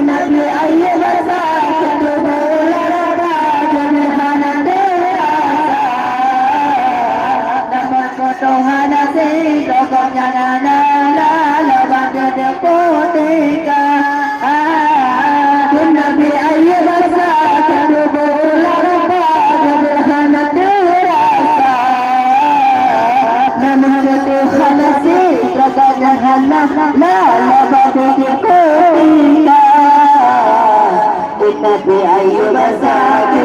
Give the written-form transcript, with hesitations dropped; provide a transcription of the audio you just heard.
Nabi aye basa kadu bolarada janhana dera namun kotohana se doknya nana la bande de potika Nabi aye basa kadu bolarada janhana dera namun kotohana se doknya nana la bande de potika Nabi ayu basaki